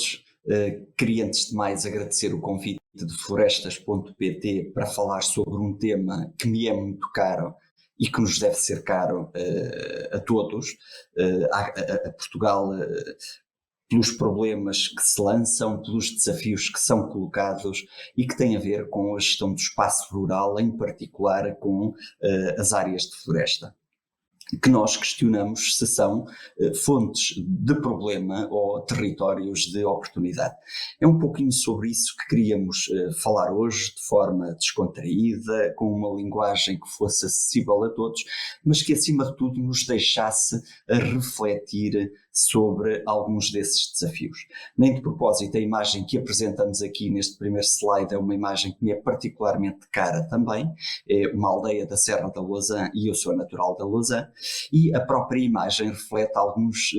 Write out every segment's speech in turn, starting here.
todos. Queria antes de mais agradecer o convite de florestas.pt para falar sobre um tema que me é muito caro e que nos deve ser caro a todos, a Portugal, pelos problemas que se lançam, pelos desafios que são colocados e que têm a ver com a gestão do espaço rural, em particular com as áreas de floresta, que nós questionamos se são fontes de problema ou territórios de oportunidade. É um pouquinho sobre isso que queríamos falar hoje, de forma descontraída, com uma linguagem que fosse acessível a todos, mas que acima de tudo nos deixasse a refletir sobre alguns desses desafios. Nem de propósito, a imagem que apresentamos aqui neste primeiro slide é uma imagem que me é particularmente cara também, é uma aldeia da Serra da Lousã e eu sou natural da Lousã, e a própria imagem reflete alguns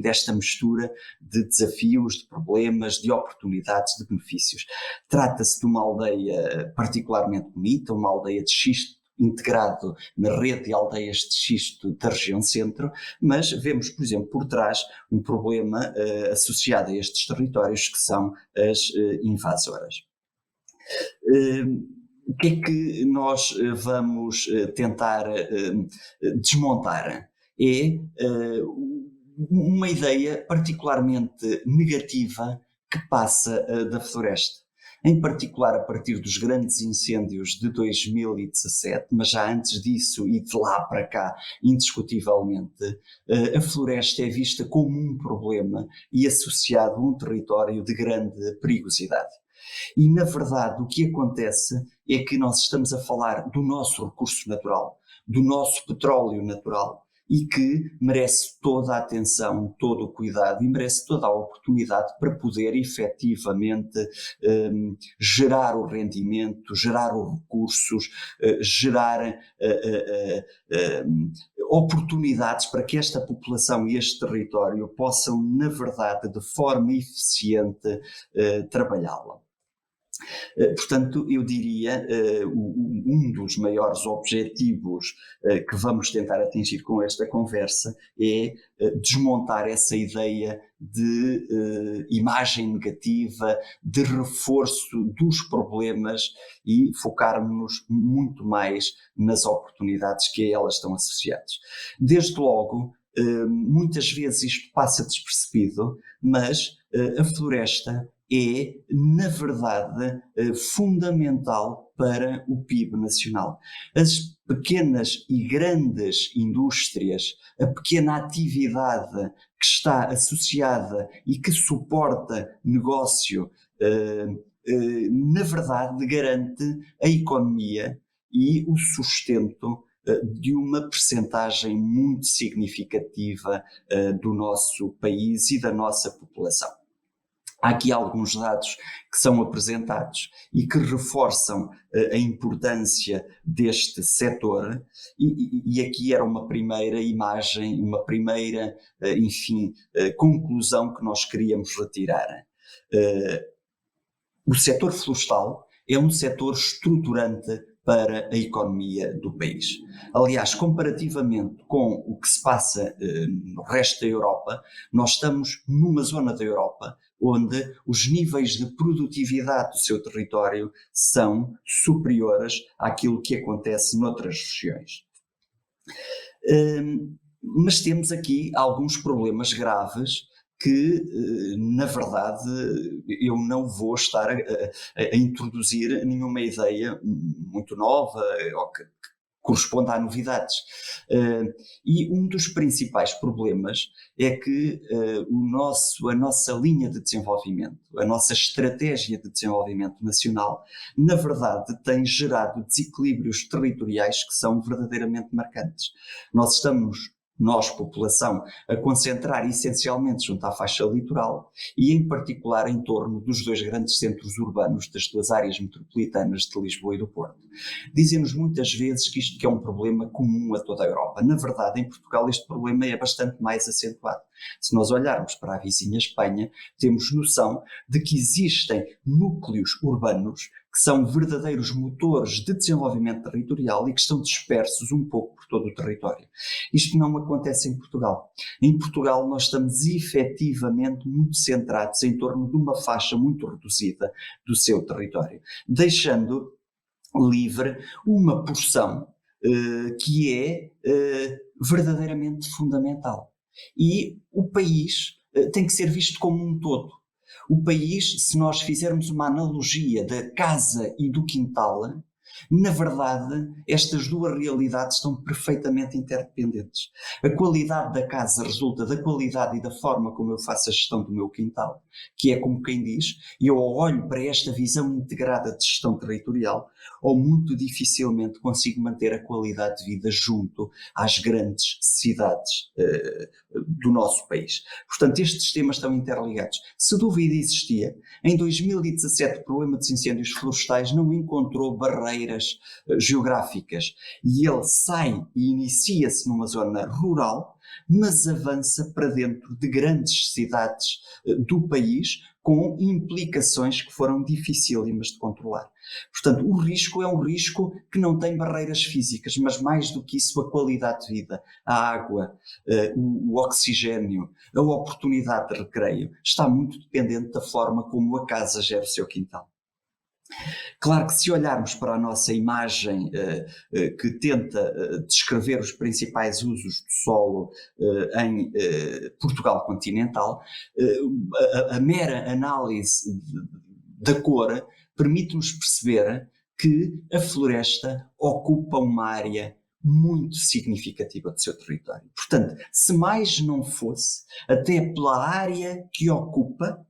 desta mistura de desafios, de problemas, de oportunidades, de benefícios. Trata-se de uma aldeia particularmente bonita, uma aldeia de xisto, integrado na rede de aldeias de xisto da região centro, mas vemos, por exemplo, por trás um problema associado a estes territórios que são as invasoras. O que é que nós vamos tentar desmontar? É uma ideia particularmente negativa que passa da floresta. Em particular a partir dos grandes incêndios de 2017, mas já antes disso e de lá para cá, indiscutivelmente, a floresta é vista como um problema e associado a um território de grande perigosidade. E, na verdade, o que acontece é que nós estamos a falar do nosso recurso natural, do nosso petróleo natural, e que merece toda a atenção, todo o cuidado e merece toda a oportunidade para poder efetivamente gerar o rendimento, gerar os recursos, gerar oportunidades para que esta população e este território possam, na verdade, de forma eficiente, trabalhá-la. Portanto, eu diria, um dos maiores objetivos que vamos tentar atingir com esta conversa é desmontar essa ideia de imagem negativa, de reforço dos problemas e focarmos-nos muito mais nas oportunidades que a elas estão associadas. Desde logo, muitas vezes isto passa despercebido, mas a floresta é, na verdade, fundamental para o PIB nacional. As pequenas e grandes indústrias, a pequena atividade que está associada e que suporta negócio, na verdade, garante a economia e o sustento de uma percentagem muito significativa do nosso país e da nossa população. Há aqui alguns dados que são apresentados e que reforçam a importância deste setor e aqui era uma primeira imagem, uma primeira, conclusão que nós queríamos retirar. O setor florestal é um setor estruturante para a economia do país. Aliás, comparativamente com o que se passa no resto da Europa, nós estamos numa zona da Europa onde os níveis de produtividade do seu território são superiores àquilo que acontece noutras regiões. Mas temos aqui alguns problemas graves que, na verdade, eu não vou estar a introduzir nenhuma ideia muito nova ou que corresponda a novidades. E um dos principais problemas é que a nossa linha de desenvolvimento, a nossa estratégia de desenvolvimento nacional, na verdade, tem gerado desequilíbrios territoriais que são verdadeiramente marcantes. Nós, população, a concentrar essencialmente junto à faixa litoral e, em particular, em torno dos dois grandes centros urbanos das duas áreas metropolitanas de Lisboa e do Porto. Dizem-nos muitas vezes que isto é um problema comum a toda a Europa. Na verdade, em Portugal este problema é bastante mais acentuado. Se nós olharmos para a vizinha Espanha, temos noção de que existem núcleos urbanos que são verdadeiros motores de desenvolvimento territorial e que estão dispersos um pouco por todo o território. Isto não acontece em Portugal. Em Portugal nós estamos efetivamente muito centrados em torno de uma faixa muito reduzida do seu território, deixando livre uma porção que é verdadeiramente fundamental. E o país tem que ser visto como um todo. O país, se nós fizermos uma analogia da casa e do quintal, na verdade, estas duas realidades estão perfeitamente interdependentes. A qualidade da casa resulta da qualidade e da forma como eu faço a gestão do meu quintal, que é como quem diz, eu olho para esta visão integrada de gestão territorial, ou muito dificilmente consigo manter a qualidade de vida junto às grandes cidades do nosso país. Portanto, estes temas estão interligados. Se dúvida existia, em 2017 o problema dos incêndios florestais não encontrou barreiras geográficas e ele sai e inicia-se numa zona rural, mas avança para dentro de grandes cidades do país com implicações que foram dificílimas de controlar. Portanto, o risco é um risco que não tem barreiras físicas, mas mais do que isso a qualidade de vida, a água, o oxigênio, a oportunidade de recreio, está muito dependente da forma como a casa gera o seu quintal. Claro que se olharmos para a nossa imagem que tenta descrever os principais usos do solo em Portugal continental, a mera análise da cor permite-nos perceber que a floresta ocupa uma área muito significativa do seu território. Portanto, se mais não fosse, até pela área que ocupa,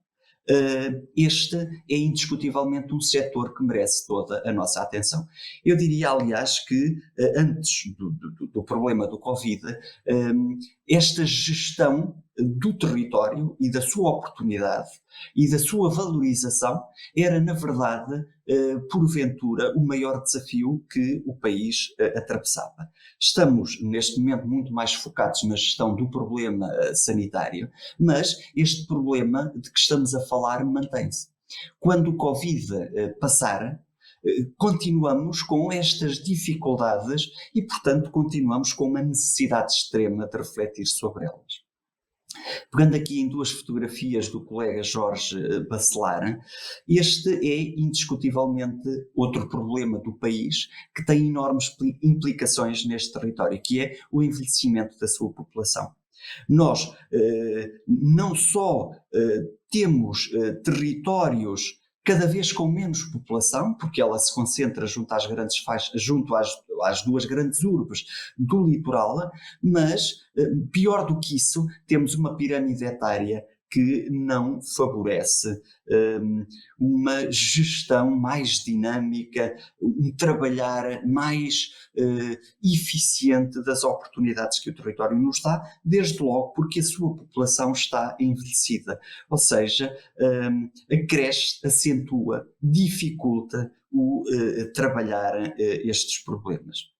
este é indiscutivelmente um setor que merece toda a nossa atenção. Eu diria, aliás, que antes do problema do Covid, esta gestão do território e da sua oportunidade e da sua valorização era, na verdade, porventura, o maior desafio que o país atravessava. Estamos, neste momento, muito mais focados na gestão do problema sanitário, mas este problema de que estamos a falar mantém-se. Quando o Covid passar, continuamos com estas dificuldades e, portanto, continuamos com uma necessidade extrema de refletir sobre elas. Pegando aqui em duas fotografias do colega Jorge Bacelar, este é indiscutivelmente outro problema do país que tem enormes implicações neste território, que é o envelhecimento da sua população. Nós não só temos territórios cada vez com menos população, porque ela se concentra junto às grandes faixas, junto às duas grandes urbes do litoral, mas, pior do que isso, temos uma pirâmide etária que não favorece uma gestão mais dinâmica, um trabalhar mais eficiente das oportunidades que o território nos dá, desde logo porque a sua população está envelhecida, ou seja, acresce, acentua, dificulta o trabalhar estes problemas.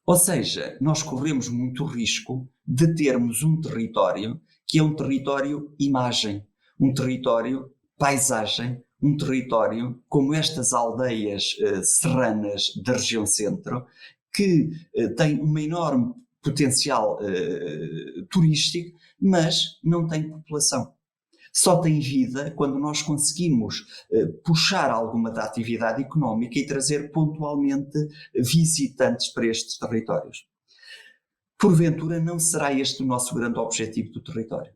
Ou seja, nós corremos muito risco de termos um território que é um território imagem, um território paisagem, um território como estas aldeias serranas da região centro, que tem um enorme potencial turístico, mas não tem população. Só tem vida quando nós conseguimos puxar alguma da atividade económica e trazer pontualmente visitantes para estes territórios. Porventura, não será este o nosso grande objetivo do território.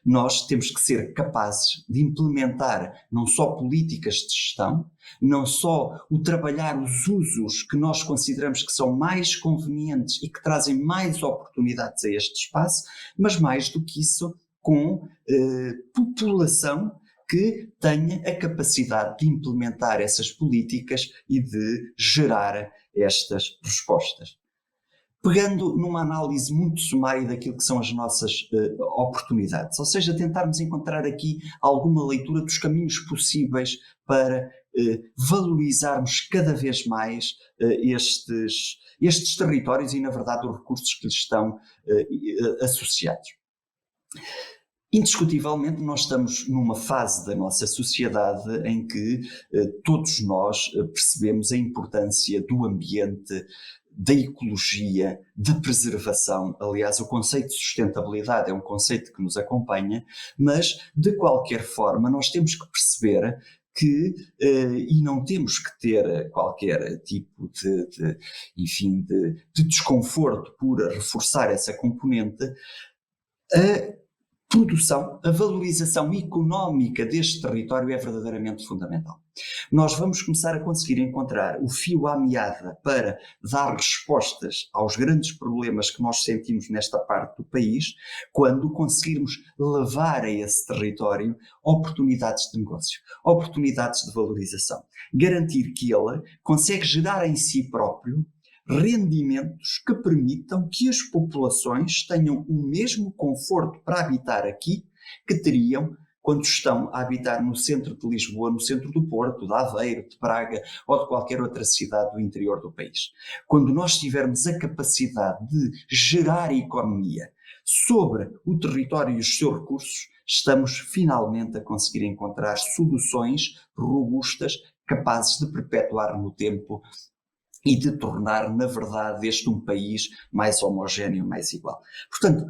Nós temos que ser capazes de implementar não só políticas de gestão, não só o trabalhar os usos que nós consideramos que são mais convenientes e que trazem mais oportunidades a este espaço, mas mais do que isso, com população que tenha a capacidade de implementar essas políticas e de gerar estas respostas. Pegando numa análise muito sumária daquilo que são as nossas oportunidades, ou seja, tentarmos encontrar aqui alguma leitura dos caminhos possíveis para valorizarmos cada vez mais estes territórios e, na verdade, os recursos que lhes estão associados. Indiscutivelmente, nós estamos numa fase da nossa sociedade em que todos nós percebemos a importância do ambiente, da ecologia, da preservação. Aliás, o conceito de sustentabilidade é um conceito que nos acompanha, mas, de qualquer forma, nós temos que perceber que, e não temos que ter qualquer tipo de desconforto por reforçar essa componente, a produção, a valorização económica deste território é verdadeiramente fundamental. Nós vamos começar a conseguir encontrar o fio à meada para dar respostas aos grandes problemas que nós sentimos nesta parte do país, quando conseguirmos levar a esse território oportunidades de negócio, oportunidades de valorização. Garantir que ele consegue gerar em si próprio rendimentos que permitam que as populações tenham o mesmo conforto para habitar aqui que teriam quando estão a habitar no centro de Lisboa, no centro do Porto, de Aveiro, de Braga ou de qualquer outra cidade do interior do país. Quando nós tivermos a capacidade de gerar economia sobre o território e os seus recursos, estamos finalmente a conseguir encontrar soluções robustas capazes de perpetuar no tempo e de tornar, na verdade, este um país mais homogéneo, mais igual. Portanto,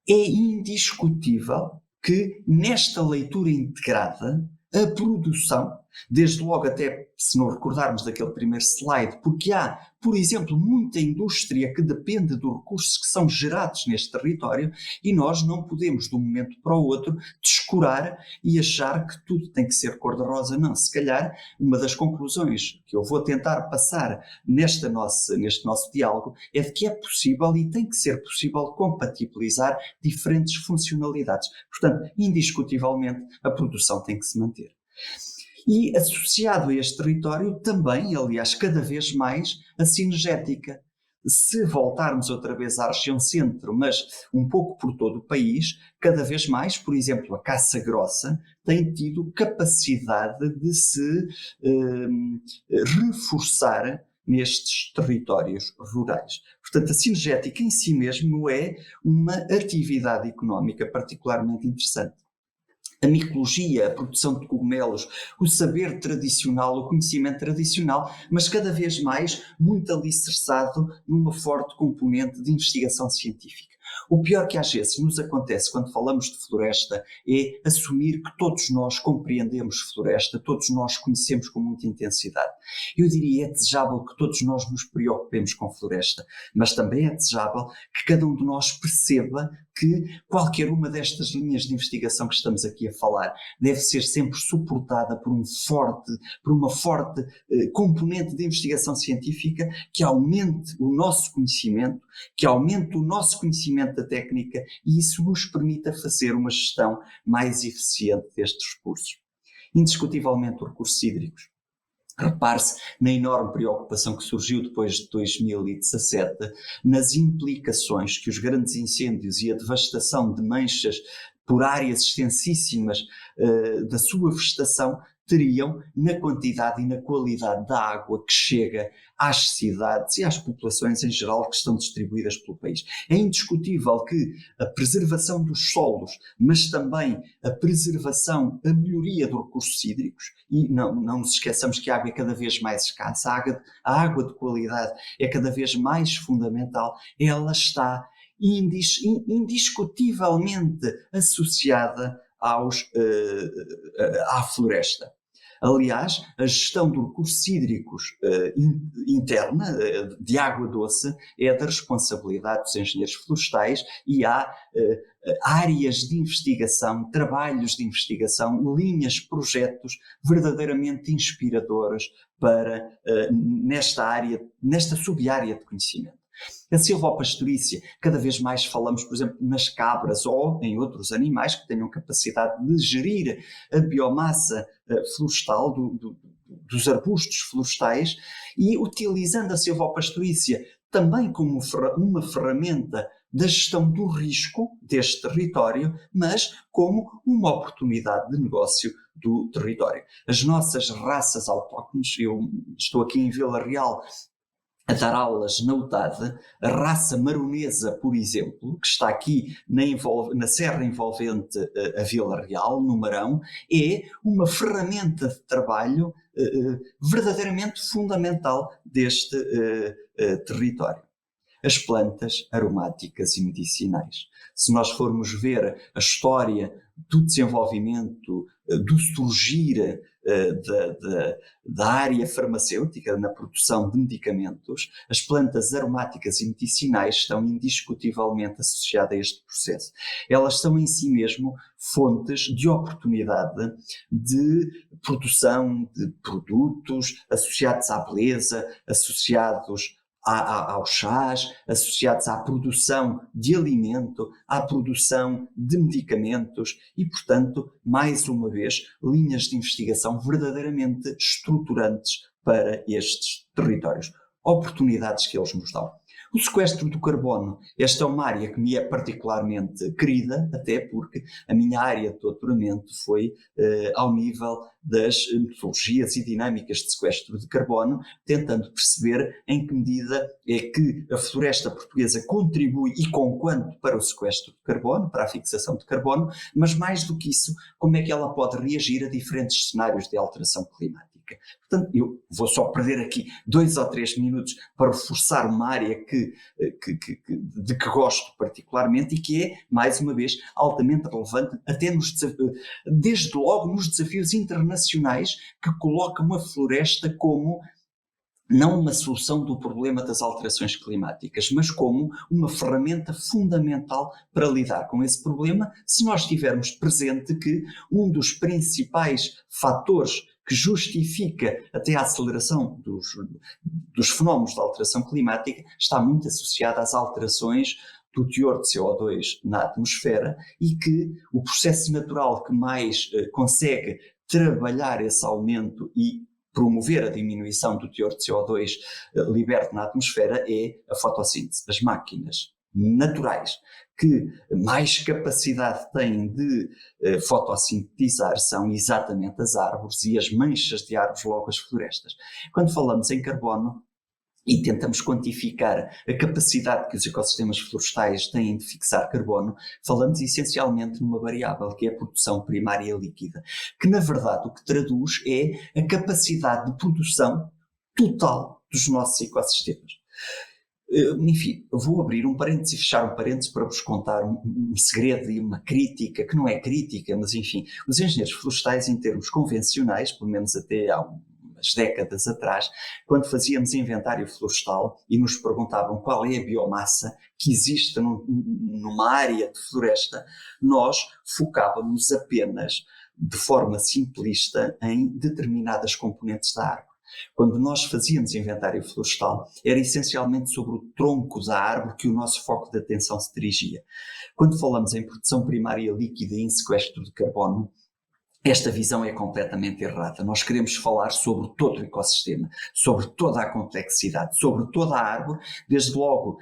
é indiscutível que nesta leitura integrada, a produção, desde logo até se não recordarmos daquele primeiro slide, porque há, por exemplo, muita indústria que depende dos recursos que são gerados neste território e nós não podemos, de um momento para o outro, descurar e achar que tudo tem que ser cor-de-rosa. Não, se calhar uma das conclusões que eu vou tentar passar neste nosso diálogo é de que é possível e tem que ser possível compatibilizar diferentes funcionalidades. Portanto, indiscutivelmente, a produção tem que se manter. E associado a este território também, aliás, cada vez mais, a sinergética. Se voltarmos outra vez à região centro, mas um pouco por todo o país, cada vez mais, por exemplo, a caça grossa tem tido capacidade de se reforçar nestes territórios rurais. Portanto, a sinergética em si mesmo é uma atividade económica particularmente interessante. A micologia, a produção de cogumelos, o saber tradicional, o conhecimento tradicional, mas cada vez mais muito alicerçado numa forte componente de investigação científica. O pior que às vezes nos acontece quando falamos de floresta é assumir que todos nós compreendemos floresta, todos nós conhecemos com muita intensidade. Eu diria, é desejável que todos nós nos preocupemos com floresta, mas também é desejável que cada um de nós perceba que qualquer uma destas linhas de investigação que estamos aqui a falar deve ser sempre suportada por uma forte componente de investigação científica que aumente o nosso conhecimento, que aumente o nosso conhecimento da técnica e isso nos permita fazer uma gestão mais eficiente destes recursos. Indiscutivelmente, os recursos hídricos. Repare-se na enorme preocupação que surgiu depois de 2017, nas implicações que os grandes incêndios e a devastação de manchas por áreas extensíssimas da sua vegetação teriam na quantidade e na qualidade da água que chega às cidades e às populações em geral que estão distribuídas pelo país. É indiscutível que a preservação dos solos, mas também a preservação, a melhoria dos recursos hídricos, e não nos esqueçamos que a água é cada vez mais escassa, a água de qualidade é cada vez mais fundamental, ela está indiscutivelmente associada à floresta. Aliás, a gestão de recursos hídricos interna, de água doce, é da responsabilidade dos engenheiros florestais e há áreas de investigação, trabalhos de investigação, linhas, projetos verdadeiramente inspiradores para nesta sub-área de conhecimento. A silvopastorícia, cada vez mais falamos, por exemplo, nas cabras ou em outros animais que tenham capacidade de gerir a biomassa florestal dos arbustos florestais e utilizando a silvopastorícia também como uma ferramenta da gestão do risco deste território, mas como uma oportunidade de negócio do território. As nossas raças autóctones, eu estou aqui em Vila Real, a dar aulas na UTAD, a raça maronesa, por exemplo, que está aqui na Serra Envolvente a Vila Real, no Marão, é uma ferramenta de trabalho verdadeiramente fundamental deste território. As plantas aromáticas e medicinais. Se nós formos ver a história do desenvolvimento, do surgir da área farmacêutica na produção de medicamentos, as plantas aromáticas e medicinais estão indiscutivelmente associadas a este processo. Elas são em si mesmo fontes de oportunidade de produção de produtos associados à beleza, associados aos chás, associados à produção de alimento, à produção de medicamentos e, portanto, mais uma vez, linhas de investigação verdadeiramente estruturantes para estes territórios. Oportunidades que eles nos dão. O sequestro do carbono, esta é uma área que me é particularmente querida, até porque a minha área de doutoramento foi ao nível das metodologias e dinâmicas de sequestro de carbono, tentando perceber em que medida é que a floresta portuguesa contribui e com quanto para o sequestro de carbono, para a fixação de carbono, mas mais do que isso, como é que ela pode reagir a diferentes cenários de alteração climática. Portanto, eu vou só perder aqui 2 ou 3 minutos para reforçar uma área de que gosto particularmente e que é, mais uma vez, altamente relevante, até desde logo nos desafios internacionais que colocam a floresta como não uma solução do problema das alterações climáticas, mas como uma ferramenta fundamental para lidar com esse problema, se nós tivermos presente que um dos principais fatores que justifica até a aceleração dos fenómenos de alteração climática está muito associado às alterações do teor de CO2 na atmosfera e que o processo natural que mais consegue trabalhar esse aumento e promover a diminuição do teor de CO2 liberto na atmosfera é a fotossíntese, as máquinas naturais que mais capacidade têm de fotossintetizar são exatamente as árvores e as manchas de árvores, logo as florestas. Quando falamos em carbono e tentamos quantificar a capacidade que os ecossistemas florestais têm de fixar carbono, falamos essencialmente numa variável que é a produção primária líquida, que na verdade o que traduz é a capacidade de produção total dos nossos ecossistemas. Enfim, vou abrir um parênteses e fechar um parênteses para vos contar um segredo e uma crítica, que não é crítica, mas enfim, os engenheiros florestais em termos convencionais, pelo menos até há umas décadas atrás, quando fazíamos inventário florestal e nos perguntavam qual é a biomassa que existe numa área de floresta, nós focávamos apenas de forma simplista em determinadas componentes da árvore. Quando nós fazíamos inventário florestal, era essencialmente sobre o tronco da árvore que o nosso foco de atenção se dirigia. Quando falamos em produção primária líquida e em sequestro de carbono, esta visão é completamente errada. Nós queremos falar sobre todo o ecossistema, sobre toda a complexidade, sobre toda a árvore, desde logo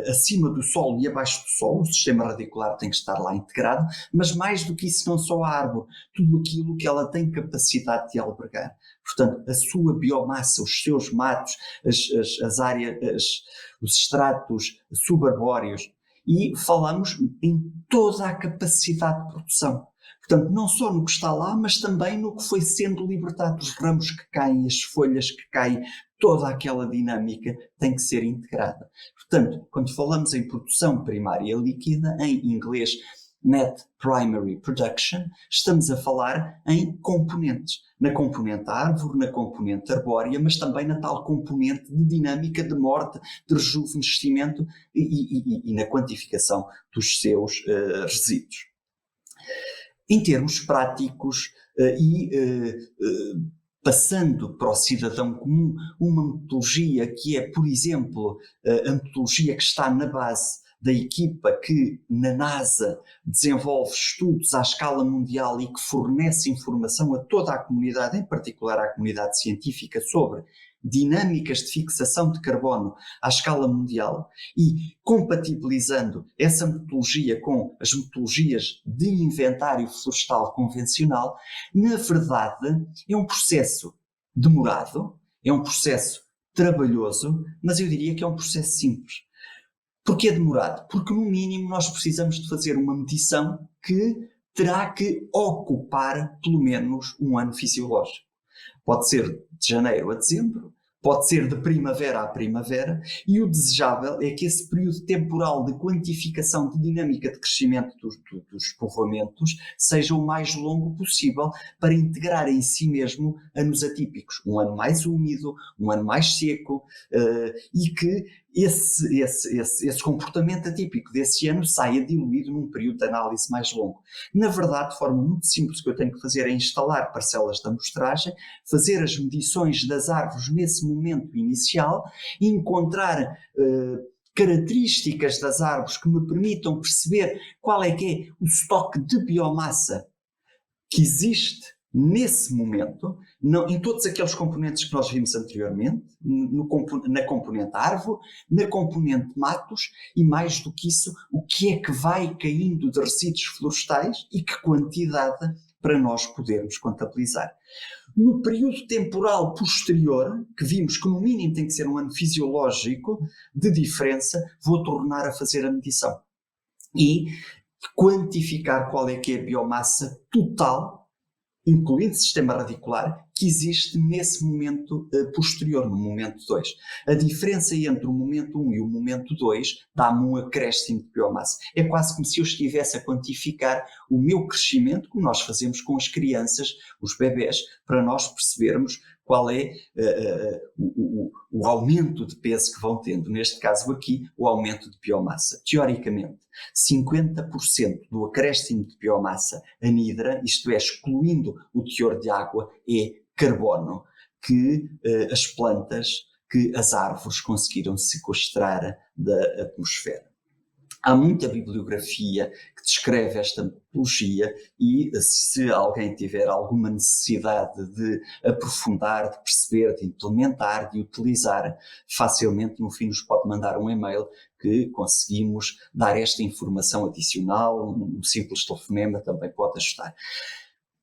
acima do solo e abaixo do solo. O sistema radicular tem que estar lá integrado, mas mais do que isso, não só a árvore, tudo aquilo que ela tem capacidade de albergar. Portanto, a sua biomassa, os seus matos, as áreas, os estratos subarbóreos, e falamos em toda a capacidade de produção. Portanto, não só no que está lá, mas também no que foi sendo libertado. Os ramos que caem, as folhas que caem, toda aquela dinâmica tem que ser integrada. Portanto, quando falamos em produção primária líquida, em inglês Net Primary Production, estamos a falar em componentes. Na componente árvore, na componente arbórea, mas também na tal componente de dinâmica, de morte, de rejuvenescimento e na quantificação dos seus resíduos. Em termos práticos passando para o cidadão comum, uma metodologia que é, por exemplo, a metodologia que está na base da equipa que na NASA desenvolve estudos à escala mundial e que fornece informação a toda a comunidade, em particular à comunidade científica, sobre dinâmicas de fixação de carbono à escala mundial e compatibilizando essa metodologia com as metodologias de inventário florestal convencional, na verdade é um processo demorado, é um processo trabalhoso, mas eu diria que é um processo simples. Porquê é demorado? Porque, no mínimo, nós precisamos de fazer uma medição que terá que ocupar pelo menos um ano fisiológico. Pode ser de janeiro a dezembro, pode ser de primavera a primavera, e o desejável é que esse período temporal de quantificação de dinâmica de crescimento dos povoamentos seja o mais longo possível para integrar em si mesmo anos atípicos. Um ano mais úmido, um ano mais seco, e que esse comportamento atípico desse ano saia diluído num período de análise mais longo. Na verdade, de forma muito simples, o que eu tenho que fazer é instalar parcelas de amostragem, fazer as medições das árvores nesse momento inicial, encontrar características das árvores que me permitam perceber qual é que é o estoque de biomassa que existe nesse momento, em todos aqueles componentes que nós vimos anteriormente, na componente árvore, na componente matos, e mais do que isso, o que é que vai caindo de resíduos florestais e que quantidade para nós podermos contabilizar. No período temporal posterior, que vimos que no mínimo tem que ser um ano fisiológico de diferença, vou tornar a fazer a medição e quantificar qual é que é a biomassa total, incluindo sistema radicular, que existe nesse momento posterior, no momento 2. A diferença entre o momento 1 e o momento 2 dá-me um acréscimo de biomassa. É quase como se eu estivesse a quantificar o meu crescimento, como nós fazemos com as crianças, os bebés, para nós percebermos qual é o aumento de peso que vão tendo. Neste caso aqui, o aumento de biomassa. Teoricamente, 50% do acréscimo de biomassa anidra, isto é, excluindo o teor de água, é carbono que as plantas, que as árvores conseguiram sequestrar da atmosfera. Há muita bibliografia que descreve esta metodologia e se alguém tiver alguma necessidade de aprofundar, de perceber, de implementar, de utilizar, facilmente no fim nos pode mandar um e-mail que conseguimos dar esta informação adicional, um simples telefonema também pode ajudar.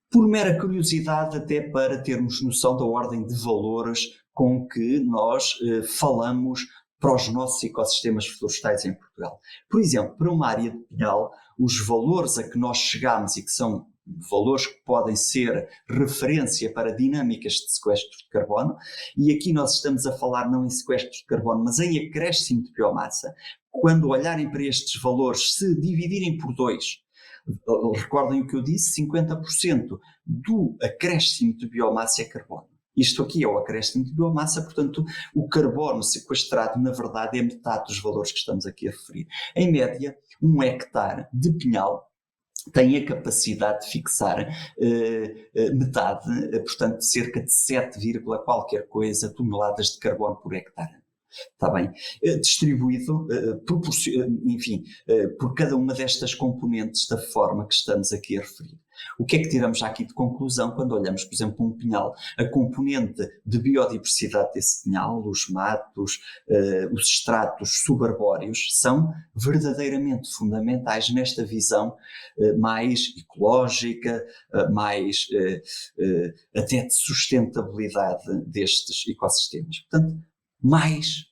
Por mera curiosidade, até para termos noção da ordem de valores com que nós falamos para os nossos ecossistemas florestais em Portugal. Por exemplo, para uma área de pinhal, os valores a que nós chegamos e que são valores que podem ser referência para dinâmicas de sequestro de carbono, e aqui nós estamos a falar não em sequestro de carbono, mas em acréscimo de biomassa. Quando olharem para estes valores, se dividirem por 2, recordem o que eu disse, 50% do acréscimo de biomassa é carbono. Isto aqui é o acréscimo de biomassa, portanto, o carbono sequestrado, na verdade, é metade dos valores que estamos aqui a referir. Em média, 1 hectare de pinhal tem a capacidade de fixar metade, portanto, cerca de 7, qualquer coisa toneladas de carbono por hectare. Está bem? Distribuído, enfim, por cada uma destas componentes da forma que estamos aqui a referir. O que é que tiramos aqui de conclusão quando olhamos, por exemplo, um pinhal? A componente de biodiversidade desse pinhal, os matos, os estratos subarbóreos, são verdadeiramente fundamentais nesta visão mais ecológica, mais até de sustentabilidade destes ecossistemas. Portanto, mais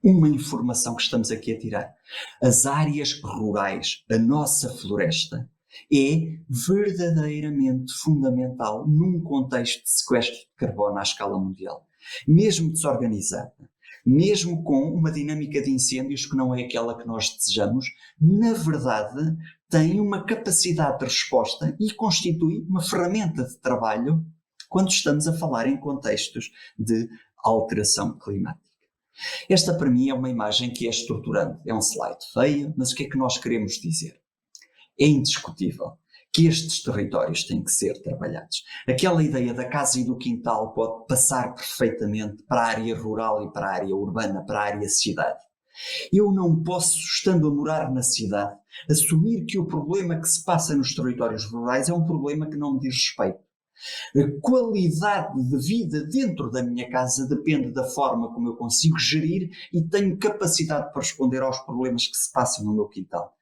uma informação que estamos aqui a tirar. As áreas rurais, a nossa floresta, é verdadeiramente fundamental num contexto de sequestro de carbono à escala mundial. Mesmo desorganizada, mesmo com uma dinâmica de incêndios que não é aquela que nós desejamos, na verdade tem uma capacidade de resposta e constitui uma ferramenta de trabalho quando estamos a falar em contextos de alteração climática. Esta para mim é uma imagem que é estruturante, é um slide feio, mas o que é que nós queremos dizer? É indiscutível que estes territórios têm que ser trabalhados. Aquela ideia da casa e do quintal pode passar perfeitamente para a área rural e para a área urbana, para a área cidade. Eu não posso, estando a morar na cidade, assumir que o problema que se passa nos territórios rurais é um problema que não me diz respeito. A qualidade de vida dentro da minha casa depende da forma como eu consigo gerir e tenho capacidade para responder aos problemas que se passam no meu quintal.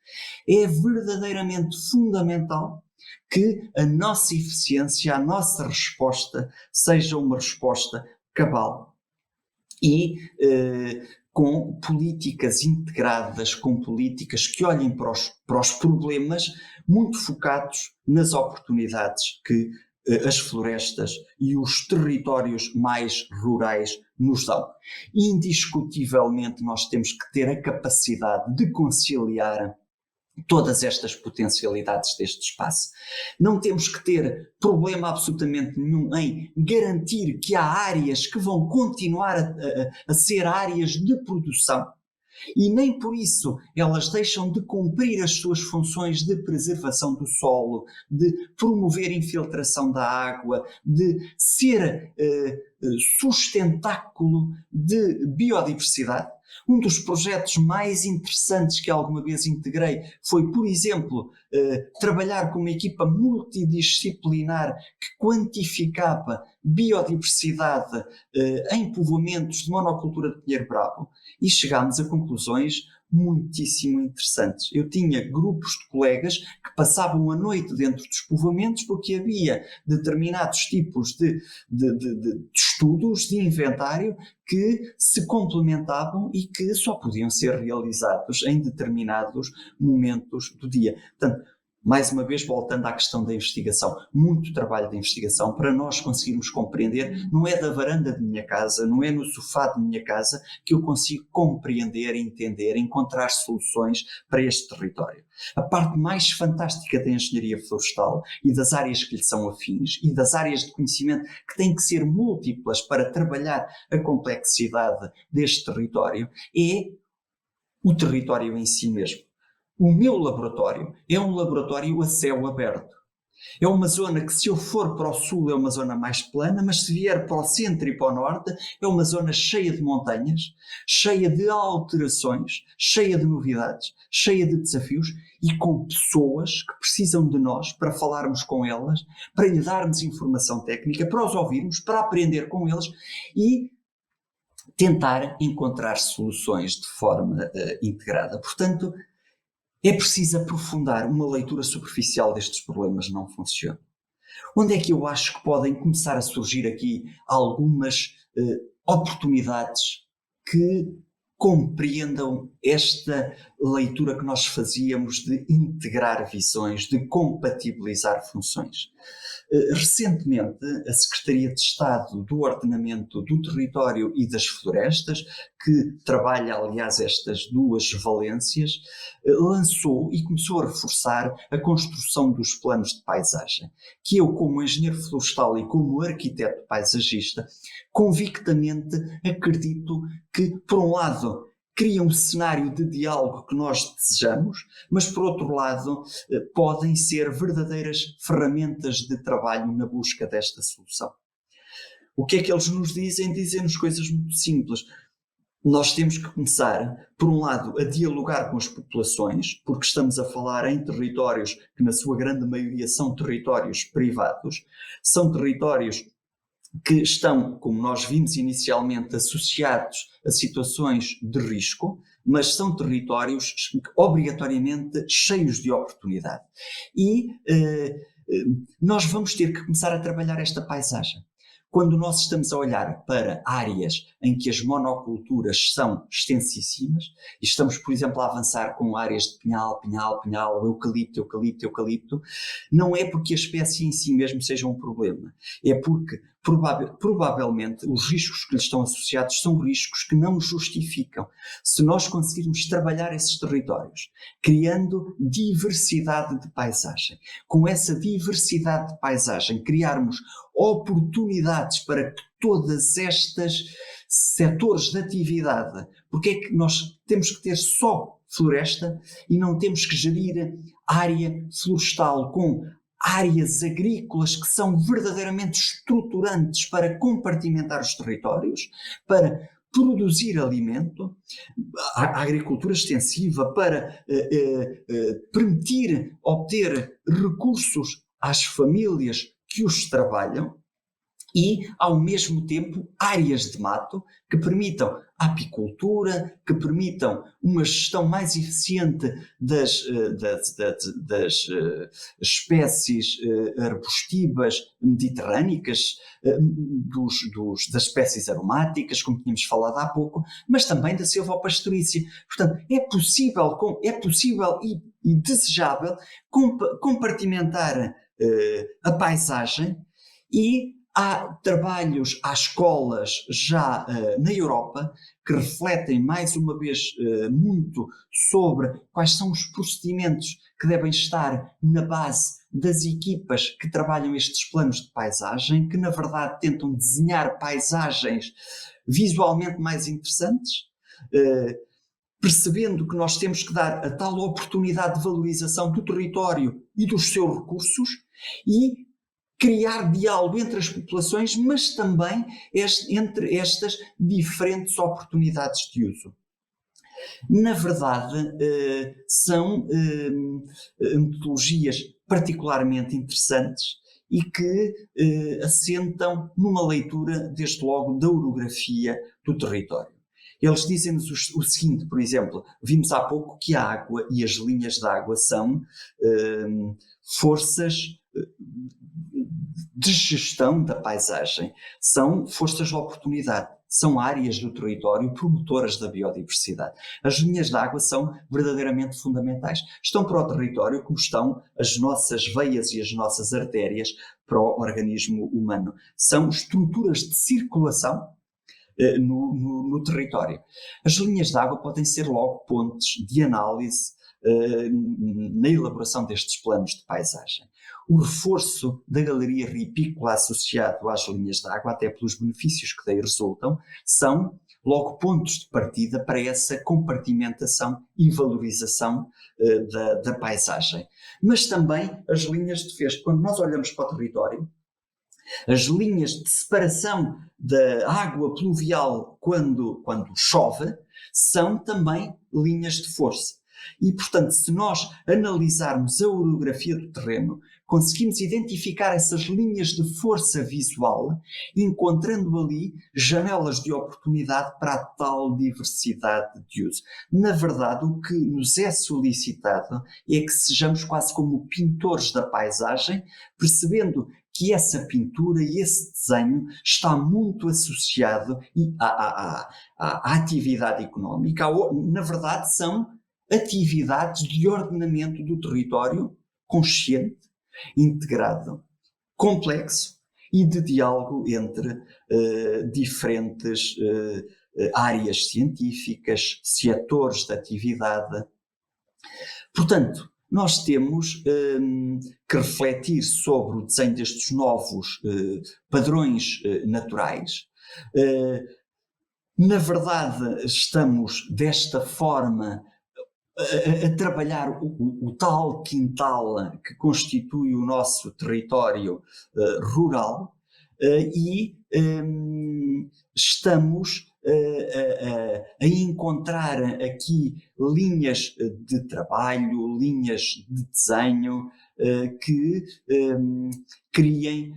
É verdadeiramente fundamental que a nossa eficiência, a nossa resposta, seja uma resposta cabal, e com políticas integradas, com políticas que olhem para os problemas, muito focados nas oportunidades que as florestas e os territórios mais rurais nos dão. Indiscutivelmente nós temos que ter a capacidade de conciliar todas estas potencialidades deste espaço. Não temos que ter problema absolutamente nenhum em garantir que há áreas que vão continuar a ser áreas de produção, e nem por isso elas deixam de cumprir as suas funções de preservação do solo, de promover infiltração da água, de ser sustentáculo de biodiversidade. Um dos projetos mais interessantes que alguma vez integrei foi, por exemplo, trabalhar com uma equipa multidisciplinar que quantificava biodiversidade em povoamentos de monocultura de pinheiro bravo, e chegámos a conclusões muitíssimo interessantes. Eu tinha grupos de colegas que passavam a noite dentro dos povoamentos porque havia determinados tipos de estudos, de inventário, que se complementavam e que só podiam ser realizados em determinados momentos do dia. Portanto, mais uma vez, voltando à questão da investigação, muito trabalho de investigação para nós conseguirmos compreender. Não é da varanda de minha casa, não é no sofá de minha casa que eu consigo compreender, entender, encontrar soluções para este território. A parte mais fantástica da engenharia florestal e das áreas que lhe são afins e das áreas de conhecimento que têm que ser múltiplas para trabalhar a complexidade deste território é o território em si mesmo. O meu laboratório é um laboratório a céu aberto. É uma zona que, se eu for para o sul, é uma zona mais plana, mas se vier para o centro e para o norte, é uma zona cheia de montanhas, cheia de alterações, cheia de novidades, cheia de desafios e com pessoas que precisam de nós para falarmos com elas, para lhe darmos informação técnica, para os ouvirmos, para aprender com eles e tentar encontrar soluções de forma integrada. Portanto, é preciso aprofundar. Uma leitura superficial destes problemas não funciona. Onde é que eu acho que podem começar a surgir aqui algumas oportunidades que compreendam esta leitura que nós fazíamos de integrar visões, de compatibilizar funções? Recentemente, a Secretaria de Estado do Ordenamento do Território e das Florestas, que trabalha, aliás, estas duas valências, lançou e começou a reforçar a construção dos planos de paisagem, que eu, como engenheiro florestal e como arquiteto paisagista, convictamente acredito que, por um lado, cria um cenário de diálogo que nós desejamos, mas, por outro lado, podem ser verdadeiras ferramentas de trabalho na busca desta solução. O que é que eles nos dizem? Dizem-nos coisas muito simples. Nós temos que começar, por um lado, a dialogar com as populações, porque estamos a falar em territórios que, na sua grande maioria, são territórios privados, são territórios que estão, como nós vimos inicialmente, associados a situações de risco, mas são territórios obrigatoriamente cheios de oportunidade. E nós vamos ter que começar a trabalhar esta paisagem. Quando nós estamos a olhar para áreas em que as monoculturas são extensíssimas, e estamos, por exemplo, a avançar com áreas de pinhal, eucalipto, não é porque a espécie em si mesmo seja um problema, é porque provavelmente os riscos que lhes estão associados são riscos que não justificam. Se nós conseguirmos trabalhar esses territórios, criando diversidade de paisagem, com essa diversidade de paisagem criarmos oportunidades para que todas estas setores de atividade, porque é que nós temos que ter só floresta e não temos que gerir área florestal com áreas agrícolas que são verdadeiramente estruturantes para compartimentar os territórios, para produzir alimento, a agricultura extensiva para permitir obter recursos às famílias que os trabalham e, ao mesmo tempo, áreas de mato que permitam à apicultura, que permitam uma gestão mais eficiente das espécies arbustivas mediterrânicas, das espécies aromáticas, como tínhamos falado há pouco, mas também da silvopastorícia. Portanto, é possível e desejável compartimentar a paisagem, e há trabalhos, há escolas já na Europa que refletem mais uma vez muito sobre quais são os procedimentos que devem estar na base das equipas que trabalham estes planos de paisagem, que na verdade tentam desenhar paisagens visualmente mais interessantes, percebendo que nós temos que dar a tal oportunidade de valorização do território e dos seus recursos, e criar diálogo entre as populações, mas também entre estas diferentes oportunidades de uso. Na verdade, são metodologias particularmente interessantes e que assentam numa leitura, desde logo, da orografia do território. Eles dizem-nos o seguinte, por exemplo, vimos há pouco que a água e as linhas de água são forças de gestão da paisagem, são forças de oportunidade, são áreas do território promotoras da biodiversidade. As linhas de água são verdadeiramente fundamentais. Estão para o território como estão as nossas veias e as nossas artérias para o organismo humano. São estruturas de circulação no território. As linhas de água podem ser logo pontes de análise na elaboração destes planos de paisagem. O reforço da galeria ripícola associado às linhas de água, até pelos benefícios que daí resultam, são logo pontos de partida para essa compartimentação e valorização da paisagem. Mas também as linhas de defesa. Quando nós olhamos para o território, as linhas de separação da água pluvial quando chove são também linhas de força. E, portanto, se nós analisarmos a orografia do terreno, conseguimos identificar essas linhas de força visual, encontrando ali janelas de oportunidade para a tal diversidade de uso. Na verdade, o que nos é solicitado é que sejamos quase como pintores da paisagem, percebendo que essa pintura e esse desenho está muito associado à atividade económica. Na verdade, são atividades de ordenamento do território consciente, integrado, complexo e de diálogo entre diferentes áreas científicas, setores de atividade. Portanto, nós temos que refletir sobre o desenho destes novos padrões naturais. Na verdade, estamos desta forma a trabalhar o tal quintal que constitui o nosso território rural, e estamos a encontrar aqui linhas de trabalho, linhas de desenho que criem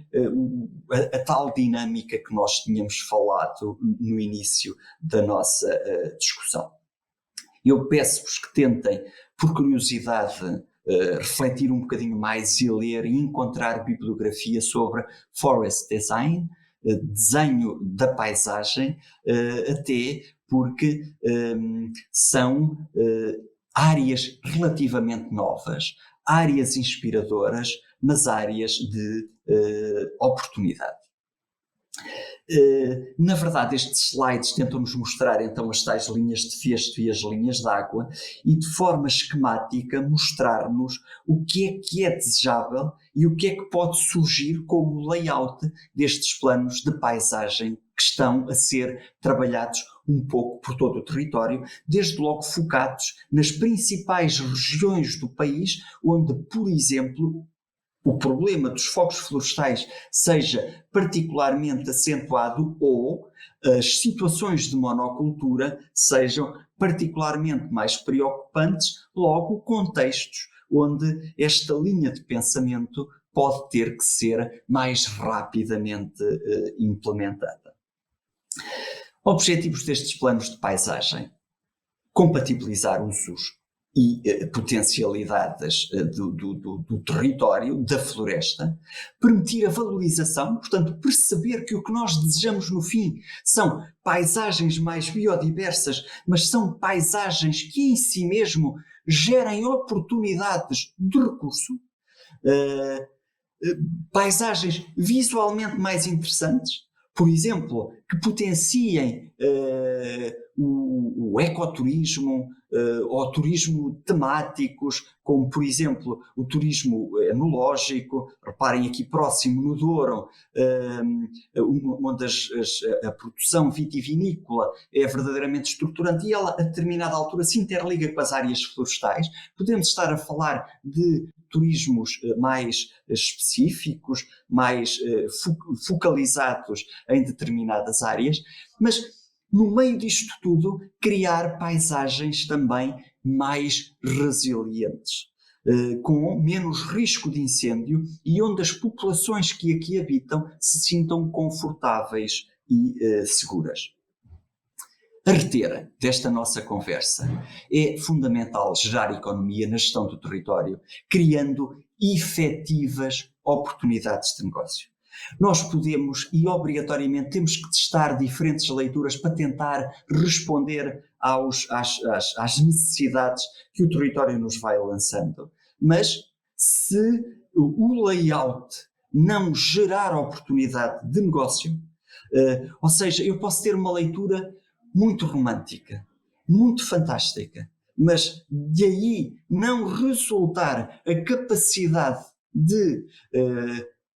a tal dinâmica que nós tínhamos falado no início da nossa discussão. Eu peço-vos que tentem, por curiosidade, refletir um bocadinho mais e ler e encontrar bibliografia sobre forest design, desenho da paisagem, até porque são áreas relativamente novas, áreas inspiradoras, mas áreas de oportunidade. Na verdade, estes slides tentam-nos mostrar então as tais linhas de festo e as linhas de água, e de forma esquemática mostrar-nos o que é desejável e o que é que pode surgir como layout destes planos de paisagem que estão a ser trabalhados um pouco por todo o território, desde logo focados nas principais regiões do país, onde, por exemplo, o problema dos focos florestais seja particularmente acentuado, ou as situações de monocultura sejam particularmente mais preocupantes, logo contextos onde esta linha de pensamento pode ter que ser mais rapidamente implementada. Objetivos destes planos de paisagem: compatibilizar usos e potencialidades do território, da floresta, permitir a valorização, portanto, perceber que o que nós desejamos no fim são paisagens mais biodiversas, mas são paisagens que em si mesmo gerem oportunidades de recurso, uh, paisagens visualmente mais interessantes, por exemplo, que potenciem o ecoturismo ou turismo temáticos, como por exemplo o turismo enológico. Reparem aqui próximo no Douro, onde a produção vitivinícola é verdadeiramente estruturante e ela a determinada altura se interliga com as áreas florestais. Podemos estar a falar de turismos mais específicos, mais focalizados em determinadas áreas, mas no meio disto tudo criar paisagens também mais resilientes, com menos risco de incêndio e onde as populações que aqui habitam se sintam confortáveis e seguras. A reter desta nossa conversa, é fundamental gerar economia na gestão do território, criando efetivas oportunidades de negócio. Nós podemos e obrigatoriamente temos que testar diferentes leituras para tentar responder às necessidades que o território nos vai lançando. Mas se o layout não gerar oportunidade de negócio, ou seja, eu posso ter uma leitura muito romântica, muito fantástica, mas de aí não resultar a capacidade de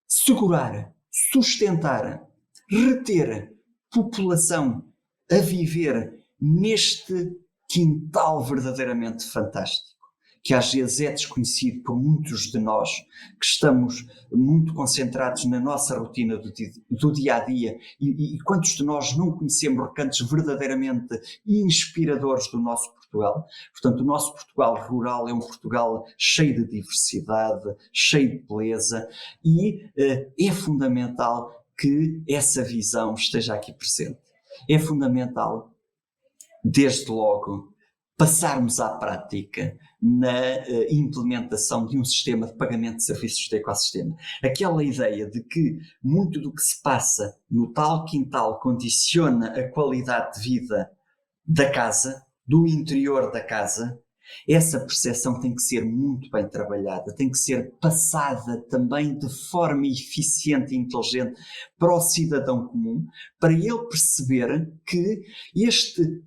segurar, sustentar, reter população a viver neste quintal verdadeiramente fantástico, que às vezes é desconhecido por muitos de nós, que estamos muito concentrados na nossa rotina do dia-a-dia, e quantos de nós não conhecemos recantos verdadeiramente inspiradores do nosso Portugal? Portanto, o nosso Portugal rural é um Portugal cheio de diversidade, cheio de beleza, e é fundamental que essa visão esteja aqui presente. É fundamental, desde logo, passarmos à prática na implementação de um sistema de pagamento de serviços de ecossistema. Aquela ideia de que muito do que se passa no tal quintal condiciona a qualidade de vida da casa, do interior da casa, essa percepção tem que ser muito bem trabalhada, tem que ser passada também de forma eficiente e inteligente para o cidadão comum, para ele perceber que este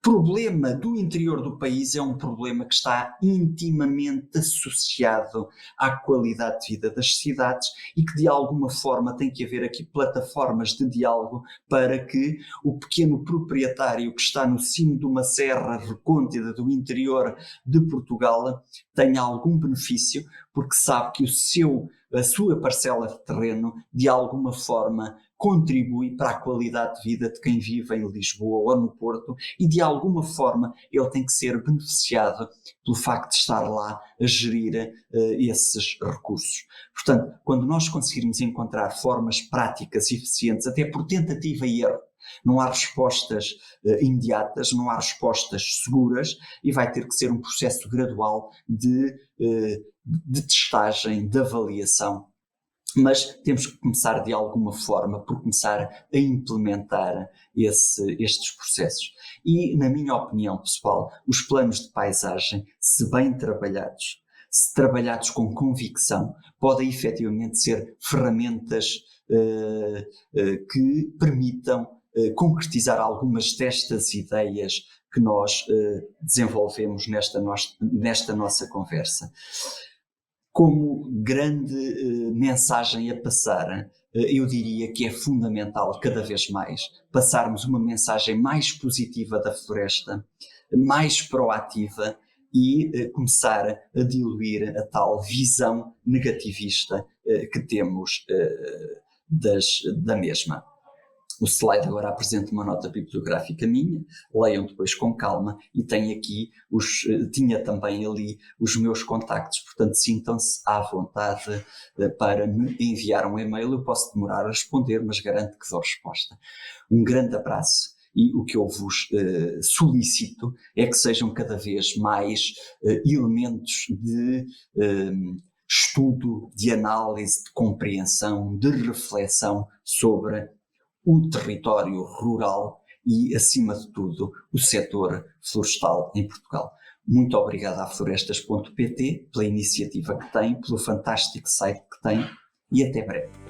problema do interior do país é um problema que está intimamente associado à qualidade de vida das cidades e que de alguma forma tem que haver aqui plataformas de diálogo para que o pequeno proprietário que está no cimo de uma serra recôndita do interior de Portugal tenha algum benefício, porque sabe que a sua parcela de terreno de alguma forma contribui para a qualidade de vida de quem vive em Lisboa ou no Porto e de alguma forma ele tem que ser beneficiado pelo facto de estar lá a gerir esses recursos. Portanto, quando nós conseguirmos encontrar formas práticas e eficientes, até por tentativa e erro, não há respostas imediatas, não há respostas seguras e vai ter que ser um processo gradual de testagem, de avaliação. Mas temos que começar de alguma forma por começar a implementar estes processos. E, na minha opinião pessoal, os planos de paisagem, se bem trabalhados, se trabalhados com convicção, podem efetivamente ser ferramentas que permitam concretizar algumas destas ideias que nós desenvolvemos nesta nossa conversa. Como grande mensagem a passar, eu diria que é fundamental cada vez mais passarmos uma mensagem mais positiva da floresta, mais proativa e começar a diluir a tal visão negativista que temos da mesma. O slide agora apresenta uma nota bibliográfica minha, leiam depois com calma e tinha também ali os meus contactos, portanto sintam-se à vontade para me enviar um e-mail. Eu posso demorar a responder, mas garanto que dou resposta. Um grande abraço e o que eu vos solicito é que sejam cada vez mais elementos de estudo, de análise, de compreensão, de reflexão sobre o território rural e, acima de tudo, o setor florestal em Portugal. Muito obrigado à Florestas.pt pela iniciativa que tem, pelo fantástico site que tem, e até breve.